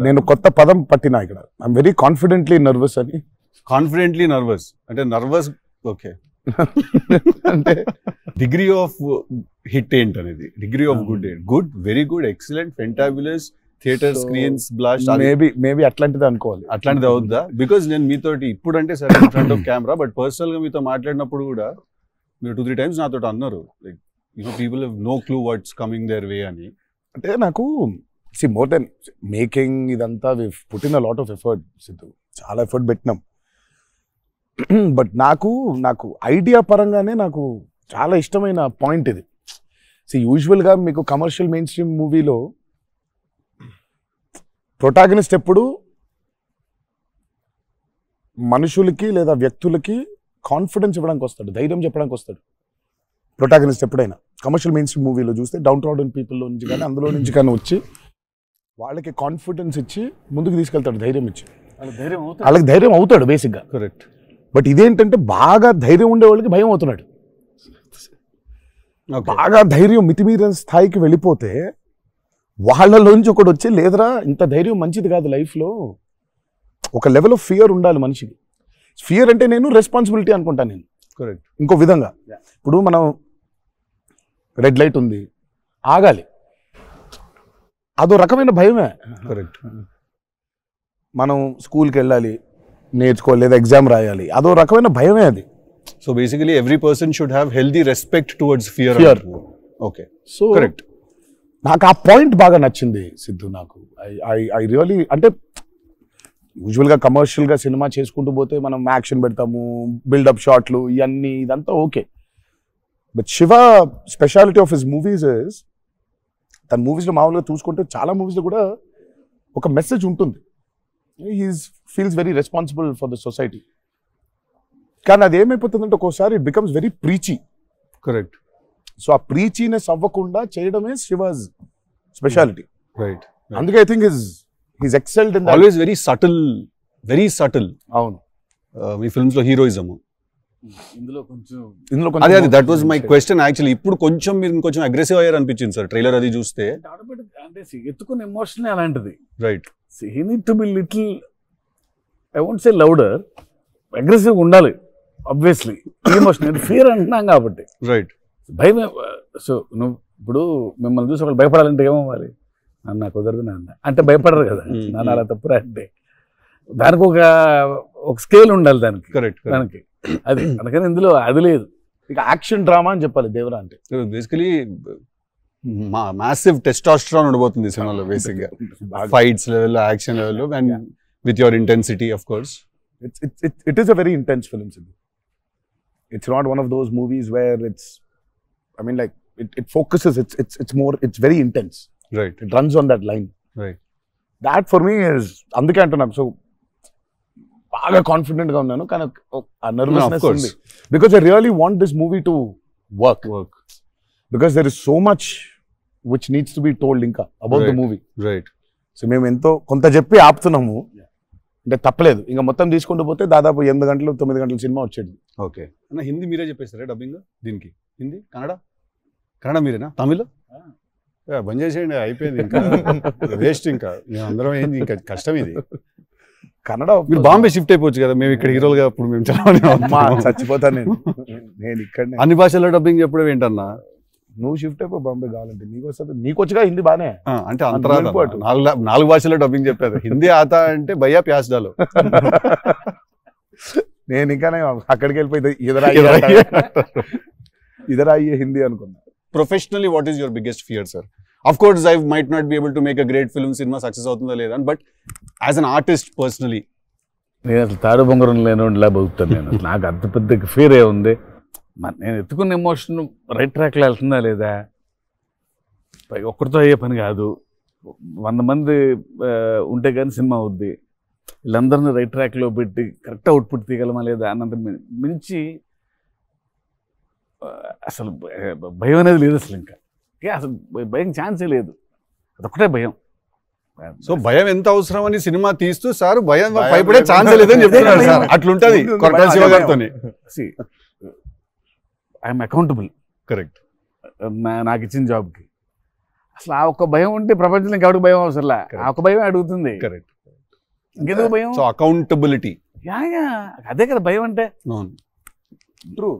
నేను కొత్త పదం పట్టినా ఇక్కడ. ఐఎమ్ వెరీ కాన్ఫిడెంట్లీ నర్వస్ అని. కాన్ఫిడెంట్లీ నర్వస్ అంటే నర్వస్. ఓకే, అంటే డిగ్రీ ఆఫ్ హిట్ ఏంటనేది, డిగ్రీ ఆఫ్ గుడ్ ఏంటి? Good, very good, excellent, fantabulous, theatre screens, blast, maybe అట్లాంటిది అనుకోవాలి. అట్లాంటిది అవుద్దా? బికాస్ నేను మీతోటి ఇప్పుడు అంటే సరే in front of camera, but personal గా మీతో మాట్లాడినప్పుడు కూడా మీరు 2-3 times నాతో అన్నారు like people have no clue what's coming their way అని. అంటే నాకు మోర్ దెన్ మేకింగ్ ఇదంతా we put in a lot of effort Siddhu, చాలా ఎఫర్ట్ పెట్టినాం. బట్ నాకు ఐడియా పరంగానే నాకు చాలా ఇష్టమైన పాయింట్ ఇది. యూజువల్గా మీకు కమర్షియల్ మెయిన్ స్ట్రీమ్ మూవీలో ప్రొటాగనిస్ట్ ఎప్పుడు మనుషులకి లేదా వ్యక్తులకి కాన్ఫిడెన్స్ ఇవ్వడానికి వస్తాడు, ధైర్యం చెప్పడానికి వస్తాడు ప్రొటాగనిస్ట్ ఎప్పుడైనా. కమర్షియల్ మెయిన్ స్ట్రీమ్ మూవీలో చూస్తే డౌన్ ట్రాడన్ పీపుల్లో నుంచి కానీ అందులో నుంచి కానీ వచ్చి వాళ్ళకి కాన్ఫిడెన్స్ ఇచ్చి ముందుకు తీసుకెళ్తాడు, ధైర్యం ఇచ్చి. వాళ్ళకి ధైర్యం అవుతాడు బేసిక్గా. కరెక్ట్. బట్ ఇదేంటంటే బాగా ధైర్యం ఉండే వాళ్ళకి భయం అవుతున్నాడు. బాగా ధైర్యం మితిమీరిన స్థాయికి వెళ్ళిపోతే వాళ్ళలోంచి ఒకటి వచ్చి లేదురా ఇంత ధైర్యం మంచిది కాదు లైఫ్లో, ఒక లెవెల్ ఆఫ్ ఫియర్ ఉండాలి మనిషికి. ఫియర్ అంటే నేను రెస్పాన్సిబిలిటీ అనుకుంటాను నేను. కరెక్ట్. ఇంకో విధంగా ఇప్పుడు మనం రెడ్ లైట్ ఉంది, ఆగాలి, అదో రకమైన భయమే. కరెక్ట్. మనం స్కూల్కి వెళ్ళాలి, నేర్చుకోవాలి, లేదా ఎగ్జామ్ రాయాలి, అదో రకమైన భయమే అది. So basically every person should have healthy respect towards fear. Okay, so correct. నాకు ఆ పాయింట్ బాగా నచ్చింది సిద్ధు. నాకు ఐ రియలీ, అంటే యూజువల్గా కమర్షియల్గా సినిమా చేసుకుంటూ పోతే మనం యాక్షన్ పెడతాము, బిల్డప్ షాట్లు, ఇవన్నీ ఇదంతా okay. But Shiva speciality of his movies is, తన మూవీస్లో మామూలుగా చూసుకుంటే చాలా మూవీస్లో కూడా ఒక మెసేజ్ ఉంటుంది. Feels very responsible for the society. కానీ అది ఏమైపోతుందంటే ఒక్కోసారి it becomes very preachy. Correct. So ఆ ప్రీచీనెస్ అవ్వకుండా చేయడమే శివాస్ స్పెషాలిటీ. రైట్. అందుకే I think he's excelled in that. Always very subtle. అవును. మీ ఫిల్మ్స్ లో హీరోయిజం ఇందులో అదే that was my question actually. ఇప్పుడు కొంచెం మీరు ఇంకొంచెం అగ్రెసివ్ అయ్యారు అనిపించింది సార్ ట్రైలర్ అది చూస్తే. అంటే ఎత్తుకున్న ఎమోషన్ అలాంటిది. Right. he need to be little, I won't say louder, aggressive ఉండాలి ఆబ్వియస్లీ. ఎమోషన్ ఫియర్ అంటున్నాం కాబట్టి. రైట్. భయం. సో నువ్వు ఇప్పుడు మిమ్మల్ని చూసి ఒకళ్ళు భయపడాలంటే ఏమవ్వాలి? అన్న కుదరదు నాన్న అంటే భయపడరు కదా. నాన్న అలా తప్పురా అంటే దానికి ఒక స్కేల్ ఉండాలి దానికి. కరెక్ట్. దానికి అది అందుకని ఇందులో అది లేదు. ఇక యాక్షన్ డ్రామా అని చెప్పాలి దేవరా అంటే. బేసికలీ మాసివ్ టెస్టోస్టెరాన్ ఉండబోతుంది సినిమాలో బేసిక్ గా, ఫైట్స్ లెవెల్లో, యాక్షన్ లెవెల్లో, and with your intensity of course. It is a very intense film, Sidhu. It's not one of those movies where it's, I mean, like it focuses. It's more. It's very intense. Right. It runs on that line. Right. That for me is అందుకే అంటున్నాను. So బాగా confident గా ఉన్నాను, కానీ ఆ nervousness ఉంది. Because I really want this movie to work. Because there is so much which needs to be told ఇంకా about the movie. Right. So మేము ఎంతో కొంత చెప్పి ఆపుతున్నాము. అంటే తప్పలేదు, ఇంకా మొత్తం తీసుకుంటూ పోతే దాదాపు 8 గంటలు 9 గంటల సినిమా వచ్చేది. ఓకే అన్న, హిందీ మీరే చెప్పేస్తారా డబ్బింగ్ దీనికి? హిందీ, కన్నడ మీరేనా? తమిళ్ బంద్ చేసేయండి, అయిపోయింది ఇంకా వేస్ట్. ఇంకా మేము అందరం ఏంది, ఇంకా కష్టం ఇది. కన్నడ మీరు బాంబే షిఫ్ట్ అయిపోవచ్చు కదా, మేము ఇక్కడ హీరోలుగా అప్పుడు మేము చచ్చిపోతాను నేను ఇక్కడ. అన్ని భాషల్లో డబ్బింగ్ చెప్పడం ఏంటన్నా? నువ్వు షిఫ్ట్ అయిపో బాంబే కావాలంటే, నీకు వస్తుంది, నీకు వచ్చుగా హిందీ బానే. అంటే అంతరా 4 భాషల్లో డబ్బింగ్ చెప్పారు. హిందీ ఆతా అంటే భయ్యా ప్యాస్ డాలో. నేను ఇంకా అక్కడికి వెళ్ళిపోయి ఇదరా అయ్యే హిందీ అనుకున్నా. Professionally, what is your biggest fear, sir? Of course, I might not be able to make a great film, cinema success అవుతుందా లేదా, but as an artist personally. నేను అసలు తాడు బొంగరం లేనిలా బతుకుతాను నేను. నాకు అంత పెద్ద ఫీర్ ఏ ఉంది. నేను ఎత్తుకున్న ఎమోషన్ రైట్ ట్రాక్లో వెళ్తుందా లేదా, ఒక్కరితో అయ్యే పని కాదు. 100 మంది ఉంటే కానీ సినిమా అవుద్ది. వీళ్ళందరినీ రైట్ ట్రాక్లో పెట్టి కరెక్ట్ అవుట్పుట్ తీయగలమా లేదా అన్నంత మించి అసలు భయం అనేది లేదు అసలు. ఇంకా అసలు భయం ఛాన్సే లేదు, అదొక్కటే భయం. సో భయం ఎంత అవసరం అని సినిమా తీస్తూ సార్ భయం భయపడే ఛాన్సే లేదని చెప్తున్నారు సార్. అట్లుంటది కొరటాల శివ గారితో. I'm accountable. కరెక్ట్. నాకు ఇచ్చిన జాబ్కి అసలు ఆ ఒక్క భయం ఉంటే ప్రపంచంలో ఇంకెవరికి భయం అవసరంలా. ఆ ఒక్క భయం అడుగుతుంది. కరెక్ట్. ఇంకెందుకు భయం? So accountability. యా అదే కదా భయం అంటే. ట్రూ.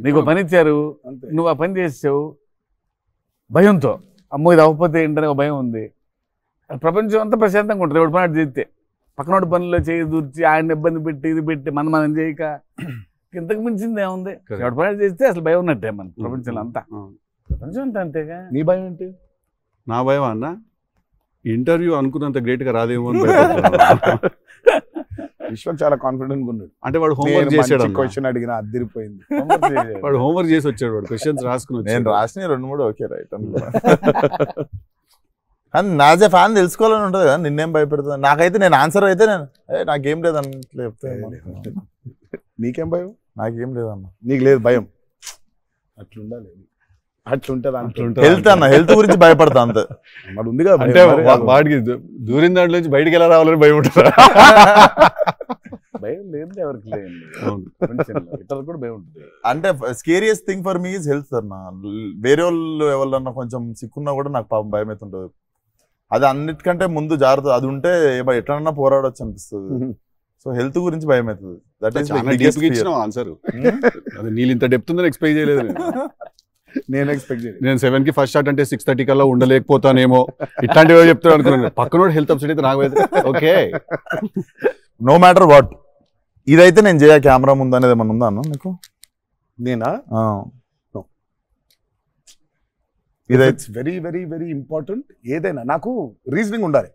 నీకు పని ఇచ్చారు, నువ్వు ఆ పని చేసావు భయంతో, అమ్మో ఇది అవ్వకపోతే ఏంటనే ఒక భయం ఉంది. ప్రపంచం అంతా ప్రశాంతంగా ఉంటుంది ఎవడు పని అటు చేస్తే. పక్కనోడి పనుల్లో చేయి దూర్చి ఆయన ఇబ్బంది పెట్టి ఇది పెట్టి మనం చేయక ఇంతకు మించింది ఏముంది? ఎవడు పని అటు చేస్తే అసలు భయం ఉన్నట్టే మన ప్రపంచంలో అంతా. ప్రపంచం అంతా అంతేగా. నీ భయం ఏంటి? నా భయం అన్న ఇంటర్వ్యూ అనుకున్నంత గ్రేట్ గా రాదేమో అని భయపడుతున్నాను. విశ్వం చాలా కాన్ఫిడెంట్ ఉన్నాడు. అంటే వాడు హోంవర్క్ చేసాడు. క్వశ్చన్ అడిగిన అదిరిపోయింది. వాడు హోంవర్క్ చేసి వచ్చాడు. వాడు క్వశ్చన్స్ రాసుకుని నేను రాసిన 2-3 ఓకే రైట్ అని నాజే ఫ్యాన్ తెలుసుకోవాలని ఉంటుంది కదా. నిన్నేం భయపెడుతుంది? నాకైతే నేను ఆన్సర్ అయితే నేను నాకేం లేదన్న చెప్తే నీకేం భయం? నాకేం లేదన్న. నీకు లేదు భయం? అట్లుండాలి. అట్లుంటది. హెల్త్ అన్న, హెల్త్ గురించి భయపడతా అంతే. మరి ఉంది కదా. అంటే వాడికి దూరిన దాంట్లో నుంచి బయటికి ఎలా రావాలని భయం ఉంటుంది. భయం లేదు ఎవరికి లేదు. ఇతరులకు కూడా భయం ఉంటుంది. అంటే scariest thing for me is health అన్న. వేరే వాళ్ళు ఎవరన్నా కొంచెం సిక్కున్నా కూడా నాకు పాపం భయం అవుతుంటుంది. అది అన్నిటికంటే ముందు జాగ్రత్త. అది ఉంటే ఎట్లన్నా పోరాడొచ్చు అనిపిస్తుంది. సో హెల్త్ గురించి భయం అవుతుంది. That is answer. నీళ్ళు ఇంత డెప్త్ ఉందని ఎక్స్పెక్ట్ చేయలేదు నేను ఎక్స్పెక్ట్ చేయలేదు. నేను 7 కి ఫస్ట్ స్టార్ట్ అంటే 6:30 కల్లా ఉండలేకపోతానేమో ఇట్లాంటివి చెప్తాను అనుకున్నాను. పక్కనోడు హెల్త్ అప్సెట్ అయితే నాకు ఓకే. నో మ్యాటర్ వాట్ ఇదైతే నేను చేయ కెమెరా ముందు అనేది ఏమన్నా ఉందా అన్న నీకు? నేనా? ఇదైతే వెరీ వెరీ వెరీ ఇంపార్టెంట్. ఏదైనా నాకు రీజనింగ్ ఉండాలి.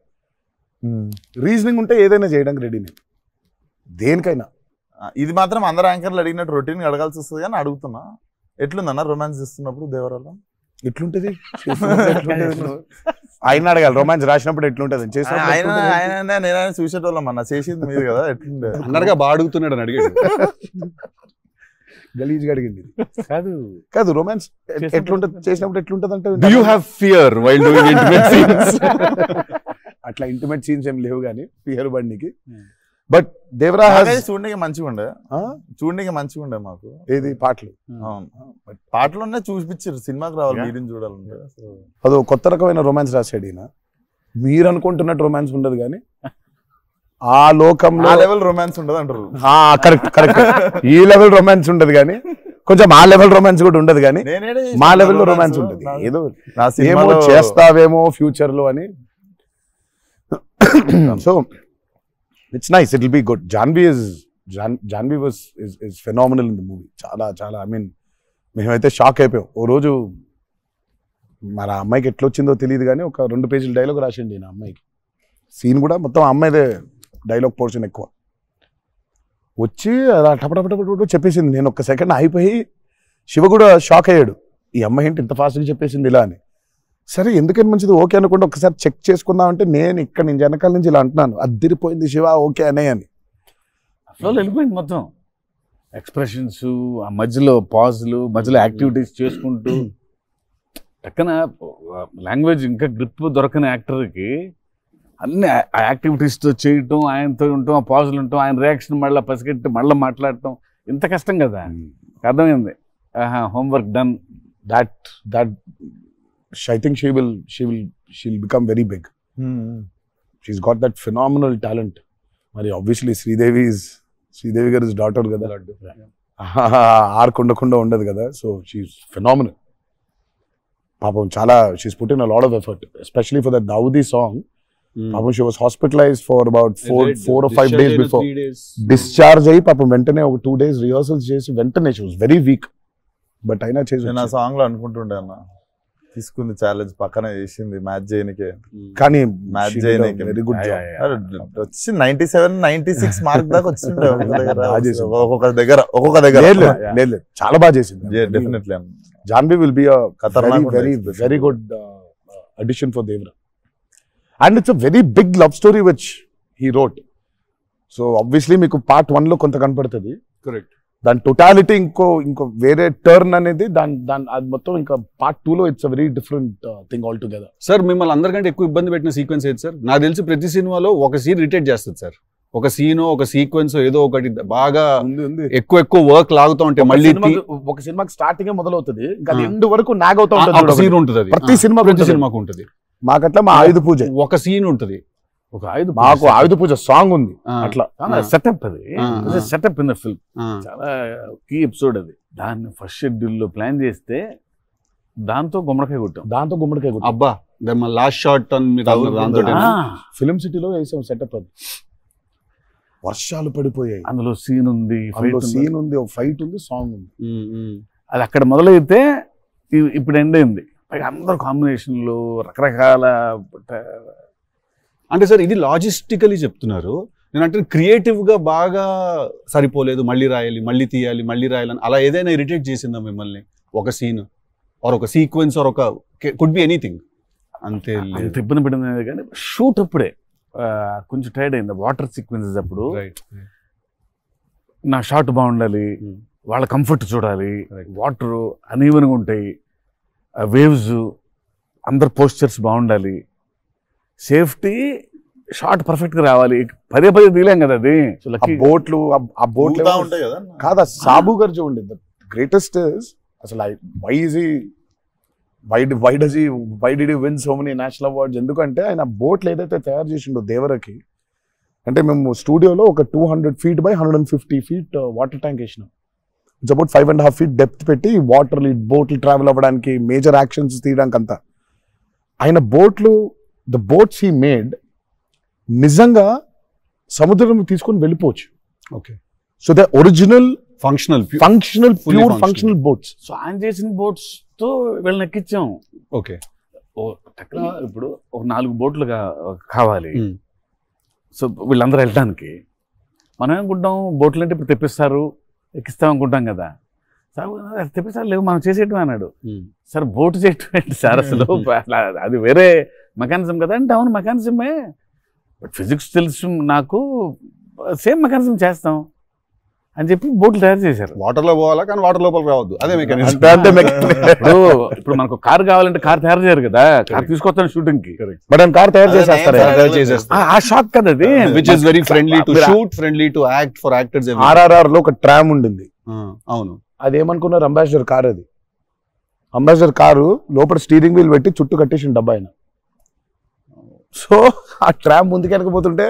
రీజనింగ్ ఉంటే ఏదైనా చేయడానికి రెడీ నేను, దేనికైనా. ఇది మాత్రం అందరు యాంకర్లు అడిగినట్టు రొటీన్ అడగాల్సి వస్తుంది కానీ అడుగుతున్నా. ఎట్లుందన్న రొమాన్స్ చేస్తున్నప్పుడు దేవరాల? ఎట్లుంటది? ఆయన అడగాలి. రొమాన్స్ రాసినప్పుడు ఎట్లుంటది? నేనైనా చూసేటోళ్ళం అన్న. చేసింది మీరు కదా, ఎట్లుండే అన్నగా బాగా అడుగుతున్నాడు అని అడిగాడు. గలీజ్గా అడిగింది. కాదు రొమాన్స్ ఎట్లుంటది చేసినప్పుడు ఎట్లుంటది అంటే, Do you have fear while doing intimate scenes? అట్లా ఇంటిమేట్ సీన్స్ ఏం లేవు కానీ ఫియర్ బండికి. బట్ దేవరా చూడడానికి మంచిగా ఉండే మాకు. ఏది పాటలు? పాటలోనే చూపించారు. సినిమాకి రావాలి మీరిని చూడాలంటే. అదో కొత్త రకమైన రొమాన్స్ రాశాడు ఈయన. మీరు అనుకుంటున్నట్టు రొమాన్స్ ఉండదు కానీ ఆ లోకంలో లెవెల్ రొమాన్స్ ఉండదు అంటారు. Correct correct. ఈ లెవెల్ రొమాన్స్ ఉండదు కానీ కొంచెం ఆ లెవెల్ రొమాన్స్ కూడా ఉండదు కానీ మా లెవెల్లో రొమాన్స్ ఉంటుంది. ఏదో ఏమో చేస్తావేమో ఫ్యూచర్ లో అని. So it's nice. It will be good. Janhvi is phenomenal in the movie. చాలా చాలా ఐ మీన్ మేమైతే షాక్ అయిపోయాం. ఓ రోజు మరి ఆ అమ్మాయికి ఎట్లా వచ్చిందో తెలియదు కానీ ఒక 2 పేజీల డైలాగ్ రాసిండి నా అమ్మాయికి. సీన్ కూడా మొత్తం అమ్మాయిదే డైలాగ్ పోర్షన్ ఎక్కువ. వచ్చి అలా టపటపటపట చెప్పేసింది. నేను ఒక్క సెకండ్ అయిపోయి శివ కూడా షాక్ అయ్యాడు. ఈ అమ్మాయి ఏంటి ఇంత ఫాస్ట్గా చెప్పేసింది ఇలా అని. సరే ఎందుకని మంచిది ఓకే అనుకుంటే ఒకసారి చెక్ చేసుకుందాం అంటే నేను ఇక్కడ నుంచి వెనకాల నుంచి ఇలా అంటున్నాను, అద్దిరిపోయింది శివ ఓకే అనే అని. అసలు వెళ్ళిపోయింది మొత్తం. ఎక్స్ప్రెషన్స్, ఆ మధ్యలో పాజులు, మధ్యలో యాక్టివిటీస్ చేసుకుంటూ పక్కన లాంగ్వేజ్ ఇంకా గ్రిప్ దొరకని యాక్టర్కి అన్ని ఆ యాక్టివిటీస్తో చేయటం, ఆయనతో ఉండటం, ఆ పాజులు ఉండటం, ఆయన రియాక్షన్ మళ్ళీ పసిగట్టి మళ్ళీ మాట్లాడటం ఇంత కష్టం కదా. అర్థమైంది. Homework done. That I think she'll become very big. She's got that phenomenal talent. మరి obviously శ్రీదేవి గారి డాటర్ కదా, ఆర్క్ ఉండదు కదా. So she is phenomenal. పాపం చాలా she's put in a lot of effort, especially for that Daavudi song. పాపం she was hospitalized for about 4 or 5 days before discharge అయ్యి పాపం వెంటనే ఒక 2 days రిహర్సల్స్ చేసి వెంటనే she was very weak. But అయినా చేసి నేను ఆ సాంగ్ లో అనుకుంటుండే అన్న, తీసుకుంది ఛాలెంజ్ పక్కన చేసింది మ్యాచ్ చేయనికే. కానీ మ్యాచ్ చేయనికే వెరీ గుడ్ వచ్చి 97-96 మార్క్ దాకా వచ్చిండే ఒక్కొక్క దగ్గర. లేదు చాలా బాగా చేసింది. Definitely Janhvi will be very good addition for Devra. And it's a very big love story which he wrote. So obviously మీకు part 1 లో కొంత కనపడుతుంది. కరెక్ట్. దాని టోటాలిటీ ఇంకో వేరే టర్న్ అనేది దాని అది మొత్తం ఇంకా part 2 లో it's a very different thing all together. Sir మిమ్మల్ని అందరికంటే ఎక్కువ ఇబ్బంది పెట్టిన సీక్వెన్స్ ఏది సార్? నాకు తెలిసి ప్రతి సినిమాలో ఒక సీన్ రిటేట్ చేస్తుంది సార్. ఒక సీన్ ఒక సీక్వెన్స్ ఏదో ఒకటి బాగా ఉంది ఎక్కువ వర్క్ లాగుతూ ఉంటే మళ్ళీ ఒక సినిమాకి స్టార్టింగ్ మొదలవుతుంది ఇంకా ఎండ్ వరకు నాగ్ అవుతా ఉంటుంది సీన్ ఉంటుంది అది ప్రతి సినిమా ప్రతి సినిమాకు ఉంటుంది. మాకట్లా మా ఆయుధ పూజ ఒక సీన్ ఉంటుంది, ఒక ఆయుధ మాకు ఆయుధ పూజ సాంగ్ ఉంది అట్లా సెటప్ అది ఆ. సెటప్ ఇన్ ద ఫిల్మ్ చాలా కీ ఎపిసోడ్ అది. దాన్ని ఫస్ట్ షెడ్యూల్ లో ప్లాన్ చేస్తే దాంతో గుమ్మడికాయ కొట్టాం. దాంతో గుమ్మడికాయ కొట్టాం. అబ్బా లాస్ట్ షాట్ దాంతో ఫిలిం సిటీలో వేసాం సెటప్ అది. వర్షాలు పడిపోయాయి, అందులో సీన్ ఉంది, అందులో సీన్ ఉంది, ఒక ఫైట్ ఉంది, సాంగ్ ఉంది. అది అక్కడ మొదలైతే ఇప్పుడు ఎండ్ అయింది. పైగా అందరు కాంబినేషన్లు రకరకాల అంటే సార్ ఇది లాజిస్టికలీ చెప్తున్నారు, నేను అంటే క్రియేటివ్ గా బాగా సరిపోలేదు, మళ్ళీ రాయాలి, మళ్ళీ తీయాలి, మళ్ళీ రాయాలని అలా ఏదైనా ఇరిటేట్ చేసిందా మిమ్మల్ని? ఒక సీన్ ఆర్ ఒక సీక్వెన్స్ ఆర్ ఒక కుడ్ బి ఎనీథింగ్ అంతే అంత ఇబ్బంది పడింది. కానీ షూట్ అప్పుడే కొంచెం టైర్డ్ అయింది. వాటర్ సీక్వెన్సెస్ అప్పుడు నా షాట్ బాగుండాలి, వాళ్ళ కంఫర్ట్ చూడాలి, వాటర్ అనీవెన్గా ఉంటాయి, వేవ్స్, అందరు పోస్చర్స్ బాగుండాలి, సేఫ్టీ షాట్ పర్ఫెక్ట్ గా రావాలి. పదే తీయలేం కదా అది. బోట్లు ఆ బోట్లు ఉంటాయి కదా కాదా సాబు గారు చూడండి. ద గ్రేటెస్ట్ అసలు why did you win so many national awards? ఎందుకంటే ఆయన బోట్లు ఏదైతే తయారు చేసిండో దేవరకి, అంటే మేము స్టూడియోలో ఒక 200 feet by 150 feet water tank వేసినాం. ఇట్స్ అబౌట్ 5.5 feet డెప్త్ పెట్టి బోట్లు ట్రావెల్ అవ్వడానికి, మేజర్ యాక్షన్స్ తీయడానికి అంతా. ఆయన ద బోట్స్ హీ మేడ్ నిజంగా సముద్రం తీసుకొని వెళ్ళిపోవచ్చు. Okay, so the original functional pure functional boats. So ఆయన చేసిన బోట్స్ తో వీళ్ళని ఎక్కించాం. ఓకే, ఇప్పుడు ఒక 4 బోట్లు కావాలి. సో వీళ్ళందరూ వెళ్ళడానికి మనం ఏమనుకుంటాం, బోట్లు అంటే ఇప్పుడు తెప్పిస్తారు ఎక్కిస్తాం అనుకుంటాం కదా. సార్ తెప్పిస్తారు లేవు, మనం చేసేయటం అన్నాడు. సార్ బోట్ చేయటం ఏంటి సార్ అసలు, అది వేరే మెకానిజం కదా అంటే. అవును మెకానిజమే, బట్ ఫిజిక్స్ తెలుసు నాకు, సేమ్ మెకానిజం చేస్తాం అని చెప్పి బోట్లు తయారు చేశారు. వాటర్ లో పోవాలా కానీ వాటర్ లోపల రావద్దు, అదే మెకానిజం. ఇప్పుడు మనకు కార్ కావాలంటే కార్ తయారు చేయరు కదా, కార్ తీసుకొస్తాను షూటింగ్ కి, బట్ ఆయన కార్ తయారు చేసేస్తారు. ఆ షాక్ కదా అది, which is very friendly to shoot, friendly to act for actors. RRR లో ఒక ట్రామ్ ఉండింది. అవును, అదేమనుకున్నారు, అంబాసిడర్ కార్. అది అంబాసిడర్ కారు లోపల స్టీరింగ్ వీల్ పెట్టి చుట్టూ కట్టేసిన డబ్బా ఆయన. సో ఆ ట్రామ్ ముందుకు వెనకపోతుంటే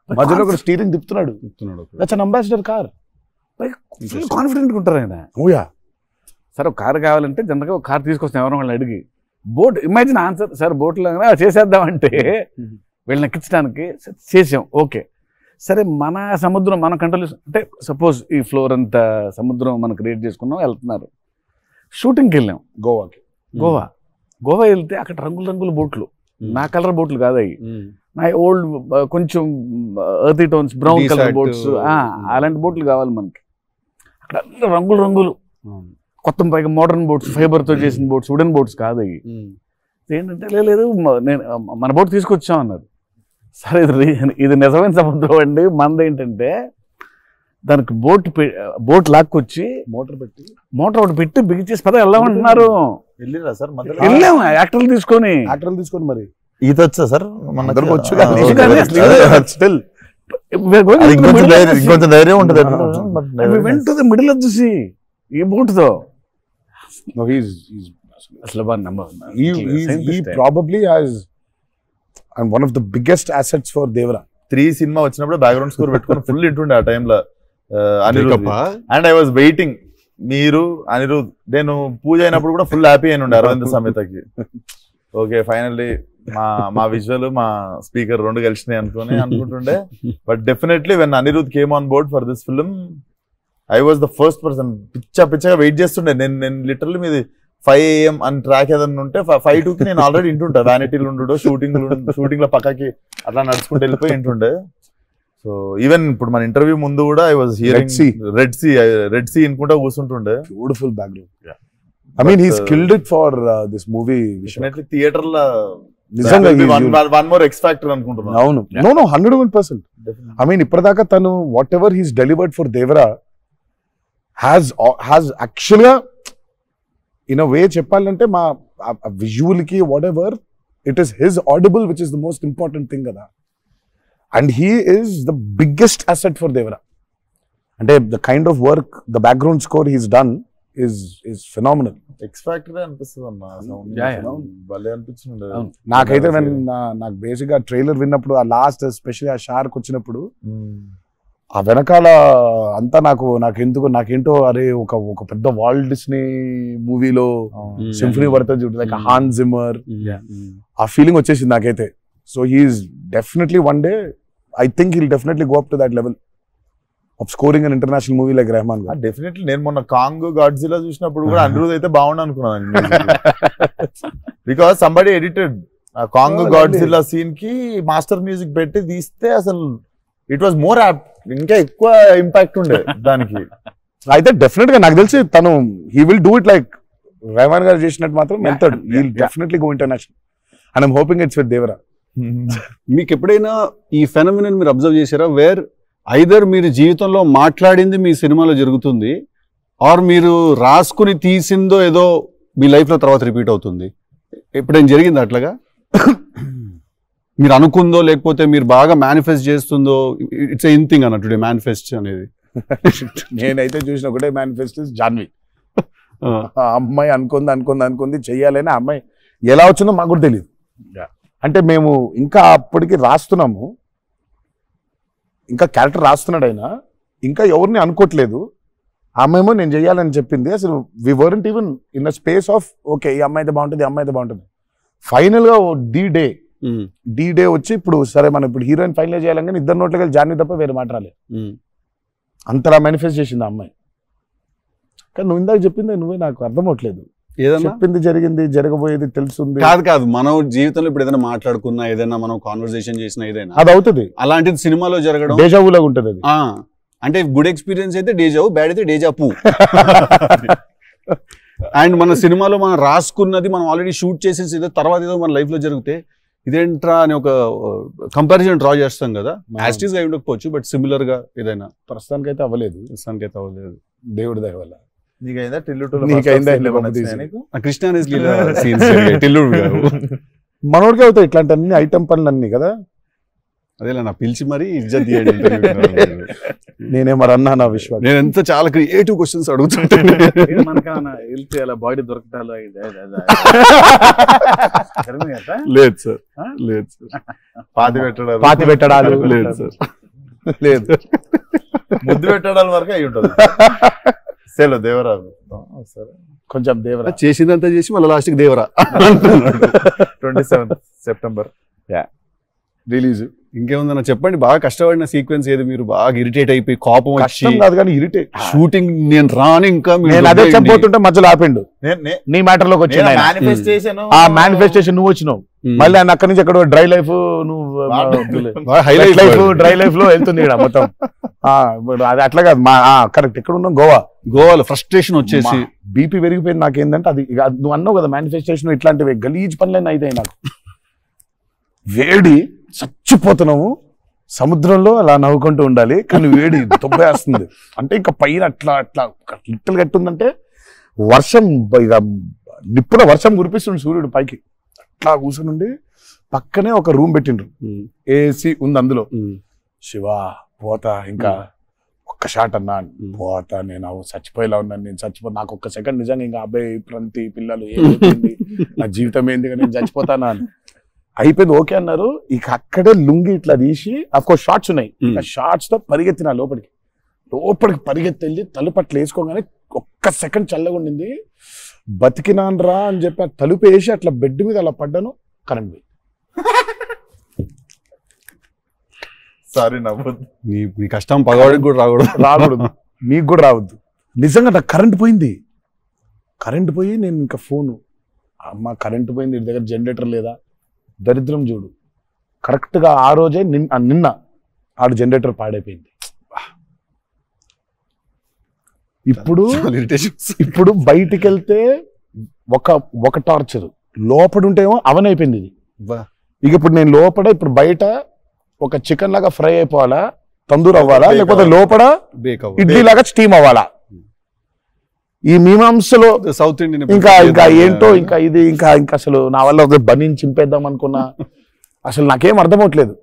మధ్యలో ఒక స్టీరింగ్ తిప్పుతున్నాడు. That's an ambassador car. Confident ఉంటారు ఆయన. ఓయా సార్ ఒక కార్ కావాలంటే జనరల్గా ఒక కార్ తీసుకొస్తాం ఎవరో వాళ్ళని అడిగి. బోట్ ఇమాజిన్ ఆన్సర్, సార్ బోట్లో చేసేద్దామంటే వీళ్ళని ఎక్కించడానికి చేసాం. ఓకే సరే, మన సముద్రం మనం కంట్రోల్ అంటే సపోజ్ ఈ ఫ్లోర్ అంతా సముద్రం మనం క్రియేట్ చేసుకున్నాం, వెళ్తున్నారు. షూటింగ్కి వెళ్ళాం గోవా వెళ్తే అక్కడ రంగుల బోట్లు, నా కలర్ బోట్లు కాదు అవి, నా ఓల్డ్ కొంచెం ఎర్తీ టోన్స్ బ్రౌన్ కలర్ బోట్స్, అలాంటి బోట్లు కావాలి మనకి. అక్కడ అన్ని రంగులు కొత్త, పైగా మోడర్న్ బోట్స్, ఫైబర్తో చేసిన బోట్స్, వుడెన్ బోట్స్ కాదు అవి. ఏంటంటే లేదు నేను మన బోట్ తీసుకొచ్చాం అన్నారు. సరే ఇది నిజమైన సముద్రం అండి, మనదేంటంటే దానికి బోట్ లాక్కొచ్చి మోటార్ ఒకటి పెట్టి బిగించేసి పద వెళ్దామంటున్నారు. వెళ్ళాము యాక్టర్లు తీసుకొని మరి ఈత వచ్చా సార్? కొంచెం ధైర్యం ఉంటుంది. మిడిల్ వచ్చేసి ఈ బోట్ తో అసలు probably has and one of the biggest assets for Devara. 3 cinema వచ్చినప్పుడు బ్యాక్గ్రౌండ్ స్కోర్ పెట్టుకుని ఫుల్ ఇంటుండే ఆ టైంలో Anirudh. And I was waiting, మీరు అనిరుద్ నేను పూజ అయినప్పుడు కూడా ఫుల్ హ్యాపీ అయిన ఉండే అరవింద్ సమేతకి. ఓకే ఫైనల్లీ మా విజువల్ మా స్పీకర్ 2 కలిసినాయి అనుకుంటుండే. But definitely when Anirudh came on board for this film I was the first person. పిచ్చగా వెయిట్ చేస్తుండే. నేను లిటరల్లీ మీది 5 AM అని ట్రాక్ ఏదన్నా ఉంటే 5:02 నేను ఆల్రెడీ ఇంటుంటా. వ్యానిటీలు ఉండు, షూటింగ్ లో పక్కకి అట్లా నడుచుకుంటూ వెళ్ళిపోయి ఇంటుండే. సో ఈవెన్ ఇప్పుడు మన ఇంటర్వ్యూ ముందు కూడా I was hearing red sea అనుకుంటా కూర్చుంటుండే. Beautiful background. I mean, he's killed it for this movie. Definitely theater la నిజంగా one more X factor అనుకుంటున్నా. అవును, no 101%. I mean ఇప్పటిదాకా తను whatever he's delivered for Devara has actually in a way చెప్పాలంటే మా visual కి whatever it is his audible which is the most important thing కదా. And he is the biggest asset for Devara. అంటే the kind of work, the background score he's done is phenomenal. X factor అనిపిస్తుంది అన్న భలే అనిపించింది నాకైతే నాకు basic గా trailer విన్నప్పుడు ఆ లాస్ట్ ఎస్పెషల్లీ ఆ షార్క్ వచ్చినప్పుడు ఆ వెనకాల అంతా నాకేంటో అరే ఒక పెద్ద వాల్ట్ డిస్నీ మూవీలో సింఫనీ పడుతుంది చూడు, లైక్ హాన్ జిమ్మర్, ఆ ఫీలింగ్ వచ్చేసింది నాకైతే. So he's definitely one day I think he'll definitely go up to that level of scoring an international movie like Rahman. Definitely నేను మొన్న కాంగ్ గాడ్జిలా చూసినప్పుడు కూడా అనిరుద్ అయితే బాగుండు అనుకున్నాను, బికాస్ సంబడి ఎడిటెడ్ ఆ కాంగ్ గాడ్జిలా సీన్ కి మాస్టర్ మ్యూజిక్ పెట్టి తీస్తే అసలు ఇట్ వాజ్ మోర్ యాప్ట్, ఇంకా ఎక్కువ ఇంపాక్ట్ ఉండే దానికి. అయితే డెఫినెట్ గా నాకు తెలిసి తను he will do it like Rahman garu చేసినట్టు మాత్రం వెళ్తాడు. He will definitely go international and I'm hoping it's with Devara. మీకు ఎప్పుడైనా ఈ ఫెనోమినన్ మీరు అబ్జర్వ్ చేశారా, వేర్ ఐదర్ మీరు జీవితంలో మాట్లాడింది మీ సినిమాలో జరుగుతుంది, ఆర్ మీరు రాసుకుని తీసిందో ఏదో మీ లైఫ్ లో తర్వాత రిపీట్ అవుతుంది? ఎప్పుడైనా జరిగింది అట్లాగా? మీరు అనుకుందో లేకపోతే మీరు బాగా మేనిఫెస్ట్ చేస్తుందో? ఇట్స్ ఎన్ థింగ్ అన్నట్టు మేనిఫెస్ట్ అనేది. నేనైతే చూసిన ఒకటే మేనిఫెస్ట్ జాన్వి. ఆ అమ్మాయి అనుకుంది చెయ్యాలని, ఆ అమ్మాయి ఎలా వచ్చిందో మాకు కూడా తెలియదు. అంటే మేము ఇంకా అప్పటికి రాస్తున్నాము, ఇంకా క్యారెక్టర్ రాస్తున్నాడు ఆయన, ఇంకా ఎవరిని అనుకోవట్లేదు. ఆ అమ్మాయేమో నేను చెయ్యాలని చెప్పింది. అసలు we weren't even in the space of okay ఈ అమ్మాయి అయితే బాగుంటుంది, ఈ అమ్మాయి అయితే బాగుంటుంది. ఫైనల్ గా డి డే వచ్చి ఇప్పుడు సరే మనం ఇప్పుడు హీరోయిన్ ఫైనల్ చేయాలని, కానీ ఇద్దరు నోట్లకి జాన్వి తప్ప వేరే మాట రాలేదు. అంతలా మేనిఫెస్ట్ చేసింది ఆ అమ్మాయి. కానీ నువ్వు ఇందాక చెప్పింది నువ్వే నాకు అర్థం అవట్లేదు. చెప్పింది జరిగింది, జరగబోయేది తెలుస్తుంది. కాదు మనం జీవితంలో ఇప్పుడు ఏదైనా మాట్లాడుకున్నా, ఏదైనా మనం కాన్వర్సేషన్ చేసినా, ఏదైనా అది అవుతుంది. అలాంటిది సినిమాలో జరగడం డేజావు లాగా ఉంటుంది అది. అంటే గుడ్ ఎక్స్పీరియన్స్ అయితే డేజావు, బ్యాడ్ అయితే డేజాపు. అండ్ మన సినిమాలో మనం రాసుకున్నది మనం ఆల్రెడీ షూట్ చేసేసి తర్వాత ఏదో మన లైఫ్ లో జరిగితే ఇదేంట్రా అని ఒక కంపారిజన్ డ్రా చేస్తాం కదా. యాస్టీస్ గా ఉండకపోవచ్చు, బట్ సిమిలర్ గా ఏదైనా. ప్రస్తుతానికైతే అవ్వలేదు, దేవుడి దయ వల్ల. నీకైందా మనోడికి అవుతాయి ఇట్లాంటి అన్ని ఐటమ్ పనులు అన్ని కదా. అదేలా నా పిలిచి మరి ఇజ్జత్ తీయండి. నేనే మరి అన్నా నా విశ్వాసం. నేను ఎంత చాలా క్రియేటివ్ క్వశ్చన్స్ అడుగుతుంటాను. బాడీ దొరకటాలు లేదు సార్, లేదు సార్. పాతి పెట్టడాలు లేదు సార్, లేదు. ముద్దు పెట్టడాల వరకు అయి ఉంటుంది. సెలవు దేవరా, సరే కొంచెం దేవరా చేసిందంతా చేసి మళ్ళీ లాస్ట్కి దేవరా. 27 September release. ఇంకేముందన్నా చెప్పండి, బాగా కష్టపడిన సీక్వెన్స్ ఏది? మీరు బాగా ఇరిటేట్ అయిపోయి కోపం వచ్చి కాదు కానీ ఇరిటేట్ షూటింగ్ నేను రాను ఇంకా నేను అదే చెప్పబోతుంటే మధ్యలో ఆపిండు. నీ మ్యాటర్ లోకి వచ్చి ఆ మేనిఫెస్టేషన్ నువ్వు వచ్చినావు, మళ్ళీ ఆయన అక్కడి నుంచి అక్కడ డ్రై లైఫ్, నువ్వు హైలైట్ లైఫ్ డ్రై లైఫ్ లో వెళ్తుంది ఇక్కడ మొత్తం. అది అట్లా కాదు, కరెక్ట్. ఎక్కడ ఉన్నాం? గోవాలో ఫ్రస్ట్రేషన్ వచ్చేసి బీపీ పెరిగిపోయింది. నాకేందంటే అది నువ్వు అన్నావు కదా మేనిఫెస్టేషన్, ఇట్లాంటివి గలీజ్ పనులైనా అయితే నాకు వేడి చచ్చిపోతున్నాము, సముద్రంలో అలా నవ్వుకుంటూ ఉండాలి, కానీ వేడి దొబ్బేస్తుంది. అంటే ఇంకా పైన అట్లా లిట్టలు కట్టుందంటే వర్షం, ఇక నిప్పుల వర్షం కురిపిస్తుంది సూర్యుడు పైకి. అట్లా కూర్చుని పక్కనే ఒక రూమ్ పెట్టిండ్రు, ఏసీ ఉంది అందులో. శివా పోతా, ఇంకా ఒక్క షాట్ అన్నా పోతా, నేను చచ్చిపోయేలా ఉన్నాను, నేను చచ్చిపోతా, నాకు ఒక్క సెకండ్ నిజంగా ఇంకా అబ్బాయి ప్రంతి పిల్లలు ఏమైపోయింది, నా జీవితం ఏంది, నేను చచ్చిపోతానా అని అయిపోయింది. ఓకే అన్నారు. ఇక అక్కడే లుంగి ఇట్లా తీసి, అఫ్కోర్స్ షార్ట్స్ ఉన్నాయి, ఆ షార్ట్స్ తో పరిగెత్తిన లోపలికి పరిగెత్తి వెళ్ళి తలుపు అట్లా వేసుకోగానే ఒక్క సెకండ్ చల్లగా ఉండింది. బతికినాన్రా అని చెప్పి ఆ తలుపు వేసి అట్లా బెడ్ మీద అలా పడ్డాను, కరెంట్ పోయి. సారీ నవ్వద్దు, నీ కష్టం పగవాడికి కూడా రాకూడదు, మీకు కూడా రావద్దు. నిజంగా నాకు కరెంట్ పోయి నేను ఇంకా ఫోను, అమ్మ కరెంట్ పోయింది, ఇంటి దగ్గర జనరేటర్ లేదా, దరిద్రం చూడు. కరెక్ట్ గా ఆ రోజే నిన్న ఆడు జనరేటర్ పాడైపోయింది. ఇప్పుడు బయటికి వెళ్తే ఒక టార్చర్, లోపల ఉంటేమో అవనైపోయింది ఇది. ఇక ఇప్పుడు నేను లోపల, ఇప్పుడు బయట ఒక చికెన్ లాగా ఫ్రై అయిపోవాలా, తందూరు అవ్వాలా, లేకపోతే లోపల ఇడ్లీ లాగా స్టీమ్ అవ్వాలా. ఈ మీమాంసలో సౌత్ ఇండియన్ ఇంకా ఏంటో ఇంకా ఇది ఇంకా అసలు నా వల్ల ఒక బనీని చింపేద్దాం అనుకున్నా, అసలు నాకేం అర్థం అవట్లేదు.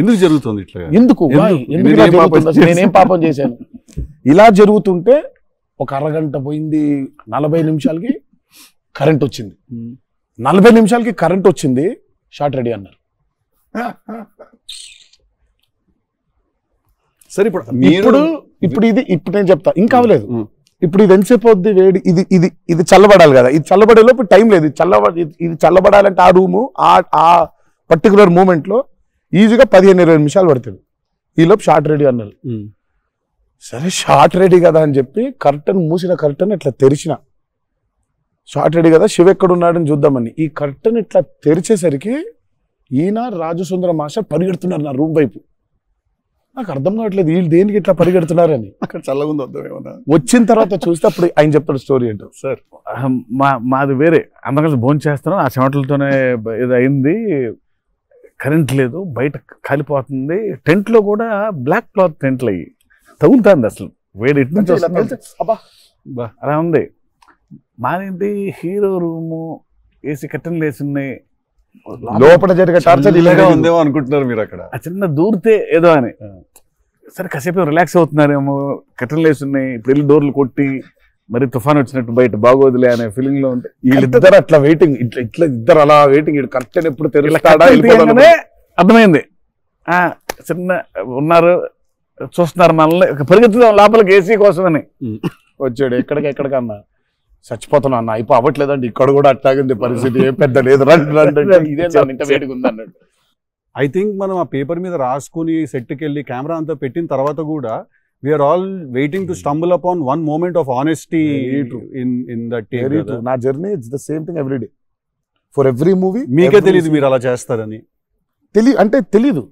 ఎందుకు జరుగుతుంది ఇట్లా ఎందుకు Why? ఎందుకు ఇలా నేనేం పాపం జరుగుతుంది? అసలు నేనేం పాపం చేశాను? ఇలా జరుగుతుంటే ఒక అరగంట పోయింది, 40 నిమిషాలకి కరెంట్ వచ్చింది. 40 నిమిషాలకి కరెంట్ వచ్చింది, షార్ట్ రెడీ అన్నారు. సరే ఇప్పుడు ఇప్పుడు నేను చెప్తా, ఇంకా అవ్వలేదు. ఇప్పుడు ఇది ఎంతసేపు అవుద్ది వేడి, ఇది చల్లబడాలి కదా, ఇది చల్లబడే లోపు టైం లేదు. ఇది చల్లబడాలంటే ఆ రూము ఆ పర్టికులర్ మూమెంట్ లో ఈజీగా 15-20 నిమిషాలు పడుతుంది. ఈ లోపు షార్ట్ రెడీ అన్నారు. సరే షార్ట్ రెడీ కదా అని చెప్పి మూసిన కర్టన్ ఇట్లా తెరిచిన, షార్ట్ రెడీ కదా శివ ఎక్కడున్నాడని చూద్దామని. ఈ కర్టన్ ఇట్లా తెరిచేసరికి ఈయన రాజసుందర మాస్టర్ పరిగెడుతున్నారు నా రూమ్ వైపు. నాకు అర్థం కావట్లేదు వీళ్ళు దేనికి ఇట్లా పరిగెడుతున్నారని. అక్కడ చల్లగా ఉంది వద్దాం ఏమన్నా. వచ్చిన తర్వాత చూస్తే అప్పుడు ఆయన చెప్తాడు స్టోరీ ఏంటో. సార్ మాది వేరే, అందరం కలిసి భోజనం చేస్తున్నాం, ఆ చెమటలతోనే ఇది అయింది, కరెంట్ లేదు, బయట కాలిపోతుంది, టెంట్ లో కూడా బ్లాక్ క్లాత్ టెంట్లు అయ్యి తగులుతుంది, అసలు వేడి ఇటు నుంచి వస్తుంది. అలా ఉంది. మాదేంటి హీరో రూము, ఏసీ కట్టెలు వేసి ఉన్నాయి, లోపల జరిగే టార్చర్ ఇలాగా ఉందేమో అనుకుంటున్నారు మీరు అక్కడ. ఆ చిన్న దూరితే ఏదో అని. సరే కాసేపు రిలాక్స్ అవుతున్నారేమో, కట్టెలు వేసి ఉన్నాయి, ఇప్పుడు వెళ్ళి డోర్లు కొట్టి మరి తుఫాన్ వచ్చినట్టు బయట బాగోదులే అనే ఫీలింగ్ లో ఉంటే వీళ్ళిద్దరు అట్లా వెయిటింగ్, ఇట్లా ఇద్దరు అలా వెయిటింగ్, కర్టెన్ ఎప్పుడు తెరుస్తాడా అర్థమైంది. చిన్న ఉన్నారు, చూస్తున్నారు మనల్ని, పరిగెత్తుదాం లోపలికి ఏసీ కోసమని. వచ్చాడు ఎక్కడికన్నా చచ్చిపోతున్నా అన్న, అయిపో అవ్వట్లేదండి, ఇక్కడ కూడా అట్లాగింది పరిస్థితి, ఏం పెద్ద లేదు, రండి ఇదే ఇంత వేడిగా ఉంది అన్నాడు. ఐ థింక్ మనం ఆ పేపర్ మీద రాసుకుని సెట్కి వెళ్ళి కెమెరా అంతా పెట్టిన తర్వాత కూడా we are all waiting to stumble upon one moment of honesty in that take. నా journey it's the same thing every day for every movie. మీకే తెలియదు మీరు అలా చేస్తారని? తెలీదు.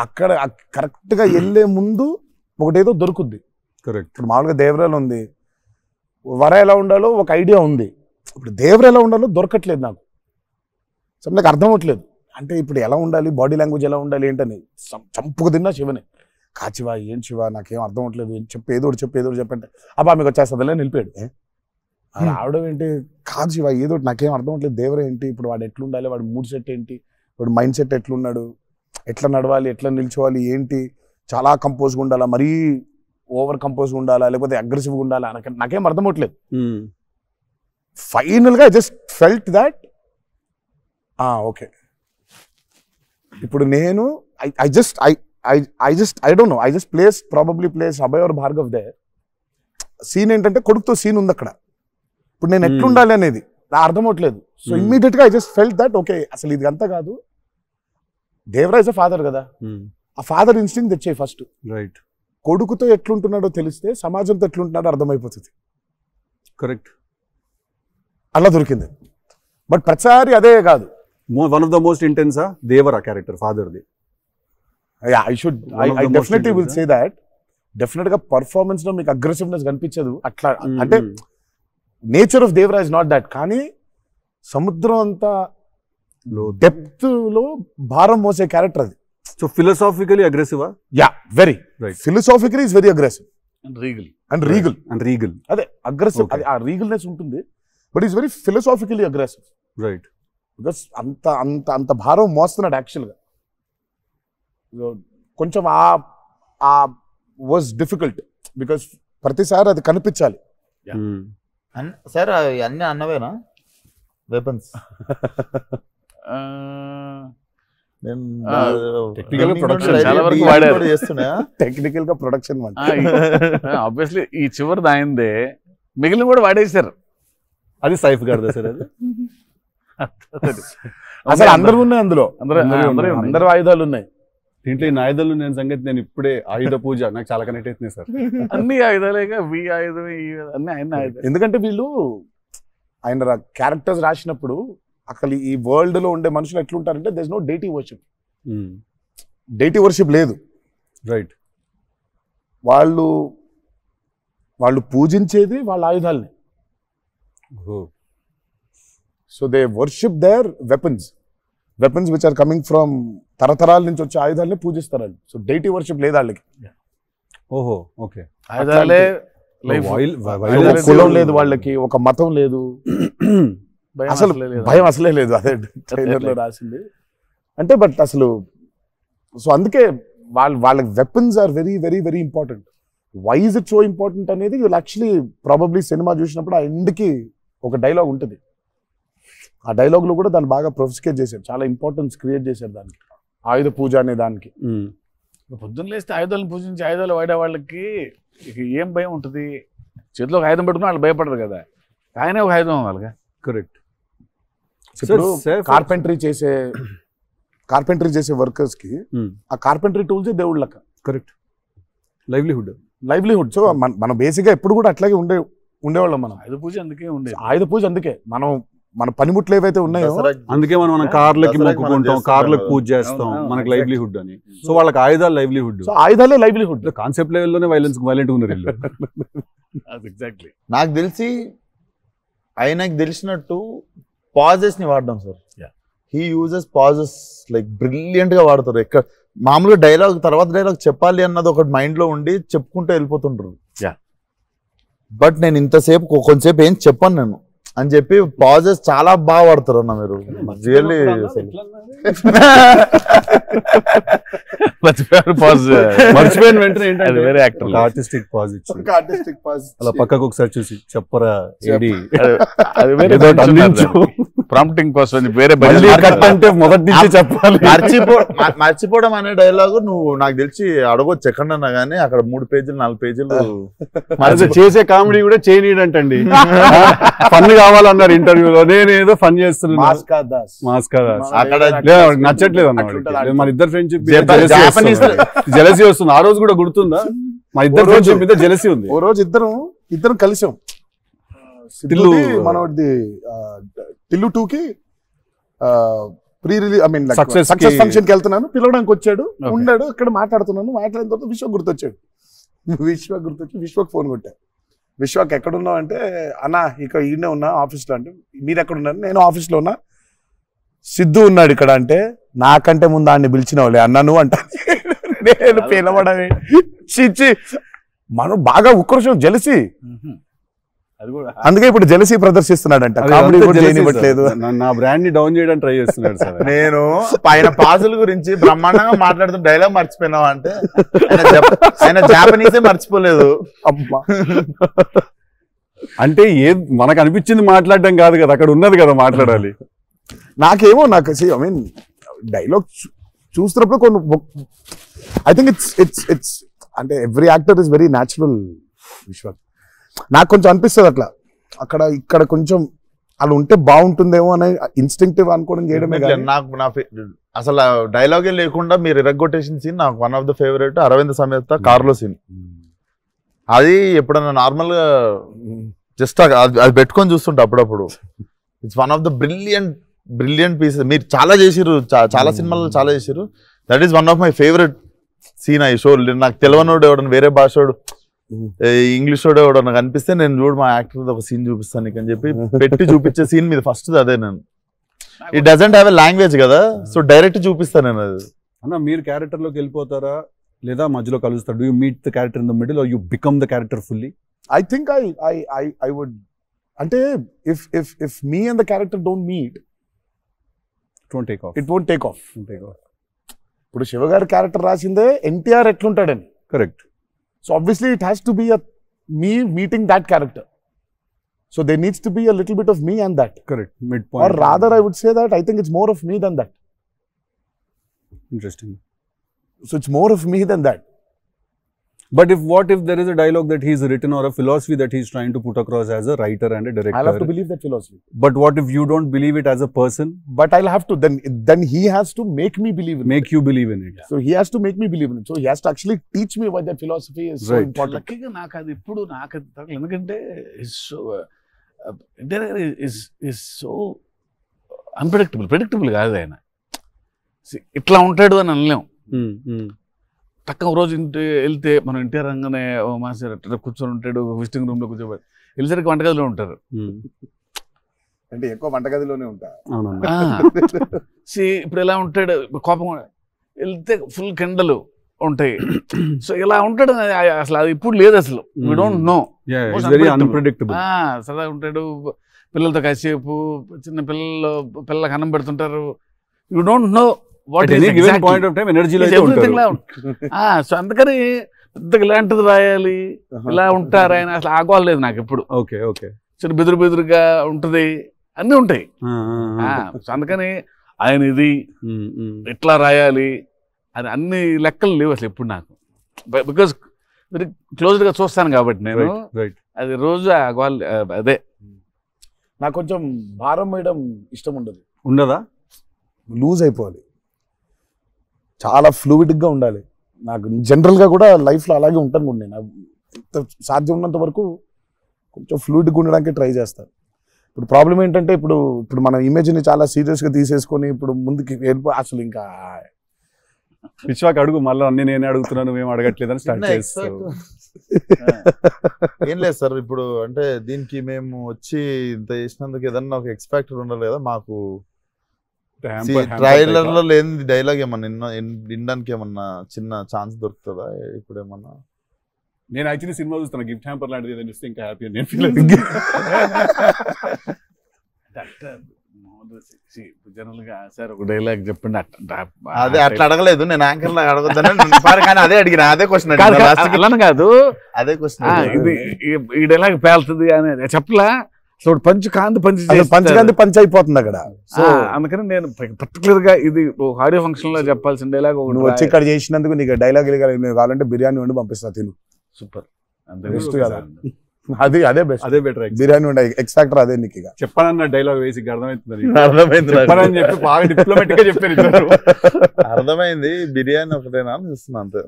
అక్కడ కరెక్ట్ గా వెళ్ళే ముందు ఒకటేదో దొరుకుద్ది. కరెక్ట్. ఇప్పుడు మామూలుగా దేవరాలు ఉంది, వర ఎలా ఉండాలో ఒక ఐడియా ఉంది, ఇప్పుడు దేవర ఎలా ఉండాలో దొరకట్లేదు నాకు. సో నాకు అర్థం అవ్వట్లేదు, అంటే ఇప్పుడు ఎలా ఉండాలి, బాడీ లాంగ్వేజ్ ఎలా ఉండాలి ఏంటని చంపుకు తిన్నా శివనే. కాచివా ఏం శివ నాకేం అర్థం అవ్వట్లేదు, ఏదో చెప్పంటే అబ్బా మీకు వచ్చేస్తుందిలే నిలిపాడు. రావడం ఏంటి, కాదు శివ ఏదో నాకేం అర్థం అవ్వట్లేదు, దేవర ఏంటి, ఇప్పుడు వాడు ఎట్లుండాలి, వాడు మూడ్ సెట్ ఏంటి, వాడు మైండ్ సెట్ ఎట్లున్నాడు, ఎట్లా నడవాలి, ఎట్లా నిల్చోవాలి ఏంటి, చాలా కంపోజ్గా ఉండాలా, మరీ ఓవర్ కంపోజ్గా ఉండాలా, లేకపోతే అగ్రెసివ్గా ఉండాలా, నాకేం అర్థం అవ్వట్లేదు. ఫైనల్గా I just felt that okay ఇప్పుడు నేను I don't know, I just place Abhay or Bhargav there. Scene ఏంటంటే కొడుకుతో సీన్ ఉంది అక్కడ, ఇప్పుడు నేను ఎట్లుండాలి అనేది నాకు అర్థం అవట్లేదు. సో ఇమ్మీడియట్ గా I just felt that okay అసలు ఇది అంతా కాదు, దేవరాజ్ అ ఫాదర్ కదా, ఆ ఫాదర్ ఇన్స్టింక్ట్ తెచ్చాయి ఫస్ట్. రైట్. కొడుకుతో ఎట్లుంటున్నాడో తెలిస్తే సమాజంతో ఎట్లుంటున్నాడో అర్థమైపోతుంది. కరెక్ట్. అలా దొరికింది. బట్ ప్రతిసారి అదే కాదు. One of the most intense Devara character ఫాదర్ది. I definitely will say that. Definite గా పర్ఫార్మెన్స్ లో మీకు అగ్రెసివ్నెస్ కనిపించదు అట్లా, అంటే nature of Devara is not that. కానీ సముద్రం అంతా డెప్త్ లో భారం మోసే క్యారెక్టర్ అది. So philosophically aggressive. Yeah, very right. Philosophically is very aggressive and regal. అదే అగ్రెసివ్, ఆ రీగల్నెస్ ఉంటుంది, but is very philosophically aggressive. Right. Because అంత అంత అంత భారం మోస్తున్నాడు యాక్చువల్గా. కొంచెం ఆ వాజ్ డిఫికల్ట్ బికాస్ ప్రతిసారి అది కనిపించాలి. సార్ అన్ని అన్నవేనా వెపన్స్? టెక్నికల్ గా ప్రొడక్షన్ ఆబ్వియస్లీ ఈ చివరిది ఆయనదే, మిగిలిన కూడా వాడేశారు. అది సైఫ్ గారిదా సార్? అది అసలు అందరూ ఉన్నాయి అందులో, అందరూ ఆయుధాలు ఉన్నాయి దీంట్లో. ఈ ఆయుధాలు నేను సంగతి నేను ఇప్పుడే ఆయుధ పూజ నాకు చాలా కనెక్ట్ అవుతున్నాయి సార్. అన్ని ఆయుధాలేగా, వి ఆయుధం అన్ని ఆయన ఆయుధాలు. ఎందుకంటే వీళ్ళు ఆయన క్యారెక్టర్స్ రాసినప్పుడు అసలు ఈ వరల్డ్ లో ఉండే మనుషులు ఎట్లుంటారంటే there is no deity worship లేదు. రైట్. వాళ్ళు పూజించేది వాళ్ళ ఆయుధాలని. So they worship their weapons which are coming from తరతరాల నుంచి వచ్చే ఆయుధాలని పూజిస్తారు వాళ్ళు. సో డేటీ వర్షిప్ లేదు వాళ్ళకి. ఓహో, ఓకే. ఆయుధాలే కులం లేదు వాళ్ళకి, ఒక మతం లేదు, అసలు భయం అసలే లేదు. అదే ట్రైలర్ లో రాసింది. అంటే బట్ అసలు సో అందుకే వాళ్ళ weapons are very very very important. Why is it so important అనేది వీళ్ళు యాక్చువల్లీ ప్రాబబ్లీ సినిమా చూసినప్పుడు ఆ ఎండ్కి ఒక డైలాగ్ ఉంటుంది. ఆ డైలాగ్లో కూడా దాన్ని బాగా ప్రొఫిస్కేట్ చేశారు, చాలా ఇంపార్టెన్స్ క్రియేట్ చేశారు దానికి, ఆయుధ పూజ అనే దానికి. పొద్దున్న లేస్తే ఆయుధాలను పూజించి ఆయుధాలు వాడే వాళ్ళకి ఇక ఏం భయం ఉంటుంది? చేతిలో ఒక ఆయుధం పెట్టుకుని వాళ్ళు భయపడరు కదా, ఆయనే ఒక ఆయుధం వాళ్ళగా. కరెక్ట్. ఇప్పుడు కార్పెంటరీ చేసే వర్కర్స్ కి ఆ కార్పెంటరీ టూల్స్ దేవుళ్ళ లెక్క. కరెక్ట్. లైవ్లీహుడ్. సో మనం బేసిక్ గా ఎప్పుడు కూడా అట్లాగే ఉండేవాళ్ళం. మనం ఆయుధ పూజ అందుకే ఉండేది. ఆయుధ పూజ అందుకే మన పనిముట్లు ఏవైతే ఉన్నాయో అందుకే మనం కార్లకి మొక్కుకుంటాం, కార్లకు పూజ చేస్తాం, మనకి లైవ్లీహుడ్ అని. సో వాళ్ళకి ఆయుధాలు లైవ్లీహుడ్. సో ఆయుధాలే లైవ్లీహుడ్. కాన్సెప్ట్ లెవెల్లోనే వైలెంట్ ఉన్నారు వీళ్ళు. ఎగ్జాక్ట్లీ. నాకు తెలిసి ఆయనకు తెలిసినట్టు పాజెస్ ని వాడడం sir. He uses pauses like brilliant గా వాడతారు. ఎక్కడ మామూలుగా డైలాగ్ తర్వాత డైలాగ్ చెప్పాలి అన్నది ఒకటి మైండ్ లో ఉండి చెప్పుకుంటూ వెళ్ళిపోతుంటారు. బట్ నేను ఇంతసేపు కొంతసేపు ఏం చెప్పాను నేను అని చెప్పి పాజెస్ చాలా బాగా వాడతారు అన్న మీరు. రియల్లీ మర్చిపోయిన వెంటనే ఏంటంటే వేరే యాక్టర్ ఆర్టిస్టిక్ పాజ్ ఇచ్చి అలా పక్కకు ఒకసారి చూసి చెప్పరా ఏడి ప్రాంప్టింగ్ కోసం వేరే అంటే మొదటి నుంచి చెప్పాలి. మర్చిపోవడం అనే డైలాగు నువ్వు నాకు తెలిసి అడగొచ్చు ఎక్కడన్నా కానీ అక్కడ 3 పేజీలు 4 పేజీలు చేసే కామెడీ కూడా చేయనీడంటండి. ఫన్ కావాలన్నారు ఇంటర్వ్యూలో, నేనేదో ఫన్ చేస్తున్నాను. అక్కడ నచ్చట్లేదు అన్నమాట. మన ఇద్దరు ఫ్రెండ్షిప్ జెలసీ వస్తుంది. ఆ రోజు కూడా గుర్తుందా? మా ఇద్దరు ఫ్రెండ్షిప్ మీద జెలసీ ఉంది. ఓ రోజు ఇద్దరం కలిసాం. మనది టిల్లు 2 కి ప్రీ రిలీజ్ సక్సెస్ ఫంక్షన్ కి వెళ్తున్నాను, పిలవడానికి వచ్చాడు, ఉన్నాడు అక్కడ, మాట్లాడుతున్నాను. మాట్లాడిన తర్వాత విశ్వక్ గుర్తొచ్చాడు. విశ్వక్ ఫోన్ కొట్టా. విశ్వక్ ఎక్కడున్నావు అంటే, అన్న ఇక ఈయనే ఉన్నా ఆఫీస్లో. అంటే మీరు ఎక్కడున్నారు? నేను ఆఫీస్లో ఉన్నా. సిద్ధు ఉన్నాడు ఇక్కడ అంటే, నాకంటే ముందు ఆయన్ని పిలిచినవాళ్ళే అన్నా నువ్వు అంట. నేను పిలవడమే చిచ్చి. మనం బాగా ఉక్రోషం, జెలసీ. అందుకే ఇప్పుడు జెలసీ ప్రదర్శిస్తున్నాడంట. కామెడీ కూడా చేయనివ్వట్లేదు. నా బ్రాండ్ ని డౌన్ చేయడానికి ట్రై చేస్తున్నాడు సార్. నేను పైన పాజుల గురించి బ్రహ్మాండంగా మాట్లాడుతున్న డైలాగ్ మర్చిపోయినావు అంటే ఆయన జాపనీసే మర్చిపోలేదు. అంటే మనకు అనిపించింది మాట్లాడడం కాదు కదా, అక్కడ ఉన్నది కదా మాట్లాడాలి. నాకేమో ఐ మీన్ డైలాగ్ చూస్తున్నప్పుడు కొన్ని ఐ థింక్ ఇట్స్ అంటే every actor is very natural. విశ్వ నాకు కొంచెం అనిపిస్తుంది అట్లా, అక్కడ ఇక్కడ కొంచెం అలా ఉంటే బాగుంటుందేమో అనే ఇన్స్టింక్టివ్ అనుకోవడం చేయడమే. నాకు అసలు డైలాగే లేకుండా మీరు ఇరగ్గొట్టేసిన సీన్ నాకు one of the favourite. Aravind Sametha కార్లో సీన్. అది ఎప్పుడన్నా నార్మల్ గా జస్ట్ అది పెట్టుకొని చూస్తుంటా అప్పుడప్పుడు. It's one of the brilliant pieces. మీరు చాలా చేసిరు, చాలా సినిమాలు చాలా చేసిరు. That is one of my favourite scene. I show నాకు తెలియనోడు ఎవడన్నా, వేరే భాషోడు, ఇంగ్లీష్ వాడు ఎవడన్నా కనిపిస్తే నేను చూడు మా యాక్టర్ ఒక సీన్ చూపిస్తాను నీకు అని చెప్పి పెట్టి చూపించే సీన్ మీద ఫస్ట్ అదే. నేను it doesn't have a language కదా, సో డైరెక్ట్ చూపిస్తాను నేను. అది అన్న మీరు క్యారెక్టర్ లోకి వెళ్ళిపోతారా లేదా మధ్యలో కలుస్తారు? Do you meet the character in the middle or you become the character fully? I think I would, అంటే if me and the character don't meet, it won't take off. It won't take off. ఇప్పుడు శివ గారి character రాసిందే ఎన్టీఆర్ ఎట్లుంటాడని. Correct. So obviously it has to be me meeting that character. So there needs to be a little bit of me and that. Correct. Midpoint. Or rather I would say that I think it's more of me than that. Interesting. So it's more of me than that. But what if there is a dialogue that he's written or a philosophy that he's trying to put across as a writer and a director? I'll have to believe that philosophy. But what if you don't believe it as a person? But I'll have to. Then he has to make me believe in it. Make you believe in it. So he has to make me believe in it. So he has to actually teach me why that philosophy is so important. లక్కీగా నాకు అది ఇప్పుడు నాకు అది తగ్గలేదు. ఎందుకంటే is so predictable కాదు ఆయన. ఇట్లా ఉంటాడు అని అనలేం. తక్కువ రోజు వెళ్తే మనం ఎన్టీఆర్ రంగానే మాస్టర్ అట్లా కూర్చొని ఉంటాడు, విజిటింగ్ రూమ్ లో కూర్చోబెట్టి వెళ్ళేసరికి వంటగదిలో ఉంటారు. అంటే ఎక్కువ వంటగదిలోనే ఉంటా. ఇప్పుడు ఎలా ఉంటాడు, కోపం వెళ్తే ఫుల్ కెండలు ఉంటాయి. సో ఇలా ఉంటాడు అసలు, అది ఇప్పుడు లేదు అసలు. We don't know. సరదా ఉంటాడు, పిల్లలతో కాసేపు, చిన్న పిల్లలకు అన్నం పెడుతుంటారు. You don't know what At any given point of time ఎనర్జీలో అయితే ఉంటారు. సో అందుకని పెద్దగా ఇలాంటిది రాయాలి, ఇలా ఉంటారు ఆయన, అసలు ఆగోలేదు నాకు ఎప్పుడు. ఓకే ఓకే చిన్న బెదురుగా ఉంటుంది, అన్నీ ఉంటాయి. సో అందుకని ఆయన ఇది ఇట్లా రాయాలి అని అన్ని లెక్కలు లేవు అసలు ఎప్పుడు నాకు. బికాస్ వెరీ క్లోజ్గా చూస్తాను కాబట్టి నేను రైట్ అది రోజు అదే. నాకు కొంచెం భారం వేయడం ఇష్టం ఉండదు. ఉండదా? లూజ్ అయిపోవాలి, చాలా ఫ్లూయిడ్గా ఉండాలి. నాకు జనరల్గా కూడా లైఫ్లో అలాగే ఉంటాను కూడా నేను. ఎంత సాధ్యం ఉన్నంత వరకు కొంచెం ఫ్లూయిడ్గా ఉండడానికి ట్రై చేస్తాను. ఇప్పుడు ప్రాబ్లం ఏంటంటే ఇప్పుడు మన ఇమేజ్ని చాలా సీరియస్గా తీసేసుకొని ఇప్పుడు ముందుకి అసలు ఇంకా విశ్వాక్ అడుగు, మళ్ళీ అన్ని నేనే అడుగుతున్నాను, మేము అడగట్లేదని స్టార్ట్ చేస్తాం. ఏం లేదు సార్, ఇప్పుడు అంటే దీనికి మేము వచ్చి ఇంత చేసినందుకు ఏదన్నా ఒక ఎక్స్పెక్టర్ ఉండాలి కదా మాకు. ట్రైలర్ లో లేని డైలాగ్ ఏమన్నా వినడానికి ఏమన్నా చిన్న ఛాన్స్ దొరుకుతుందా ఇప్పుడు ఏమన్నా? నేను యాక్చువల్లీ సినిమా చూస్తాను, గిఫ్ట్ హ్యాంపర్ లాంటిది ఏదైనా ఇస్తే ఇంకా హ్యాపీ నేను ఫీల్ జనరల్గా సార్ ఒక డైలాగ్ చెప్పండి. అదే అట్లా అడగలేదు నేను, యాంకర్ లాగా అడగొద్దని కానీ అదే అడిగిన, అదే క్వశ్చన్ అలానే కాదు, అదే క్వశ్చన్. ఇది ఈ డైలాగ్ పేలుతుంది అని చెప్పలా. సో పంచకాంతి పంచ్ అయిపోతుంది అక్కడ. సో అందుకని నేను పర్టికులర్ గా ఇది ఆడియో ఫంక్షన్ లో చెప్పాల్సిన డైలాగ్ నువ్వు వచ్చి ఇక్కడ చేసినందుకు నీకు డైలాగ్ కావాలంటే బిర్యానీ వండి పంపిస్తా తిను. సూపర్. బెస్ట్ కదా, అదే బెస్ట్, అదే బెటర్. బిర్యానీ ఉండే ఎక్స్ ఫ్యాక్టర్ అదే నీకు. ఇక చెప్పానన్న డైలాగ్ వేసి అర్థమవుతుంది, అర్థమైంది చెప్పానని చెప్పి బాగా డిప్లొమాటిక్ గా చెప్పారు. అర్థమైంది, బిర్యానీ ఒకటేనా అని చూస్తున్నా అంతే.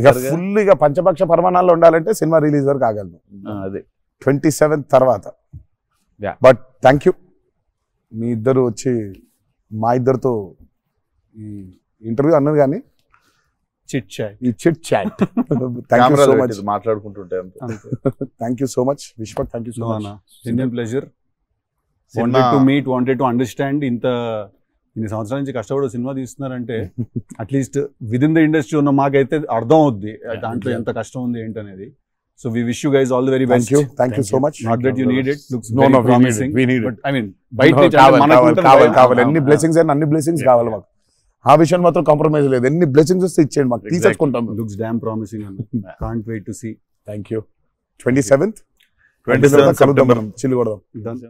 ఇక ఫుల్ ఇక పంచపక్ష పరిమాణాల్లో ఉండాలంటే సినిమా రిలీజ్ వరకు ఆగలను. అదే 27th తర్వాత. Yeah. బట్ థ్యాంక్ యూ మీ ఇద్దరు వచ్చి మా ఇద్దరితో ఈ ఇంటర్వ్యూ అన్నారు కానీ చిట్ చాట్, ఈ chit chat. Thank you so much, మాట్లాడుకుంటుంటే thank you so much Vishwak, thank you so much. Indian pleasure. Wanted to meet, wanted to understand. ఇన్ని సంవత్సరాల నుంచి కష్టపడి సినిమా తీస్తున్నారంటే at least within the industry ఉన్న మాకైతే అర్థం అవుద్ది దాంట్లో ఎంత కష్టం ఉంది ఏంటనేది. So we wish you guys all the very best. Thank you so much. Not that you need it. Looks No, very promising. we need it. But I mean, బయట నుంచి అంటే మనకు ఉంటుంది కదా. కావాలి ఎన్ని బ్లెస్సింగ్స్ అయినా అన్ని బ్లెస్సింగ్స్ కావాలి మాకు. ఆ విషయం మాత్రం కాంప్రమైజ్ లేదు. ఎన్ని బ్లెస్సింగ్స్ వస్తే ఇచ్చేయండి మాకు, తీసేసుకుంటాం. Looks damn promising and can't wait to see. Thank you. 27th కలుద్దాం మనం, చిల్లు కొడదాం. Done.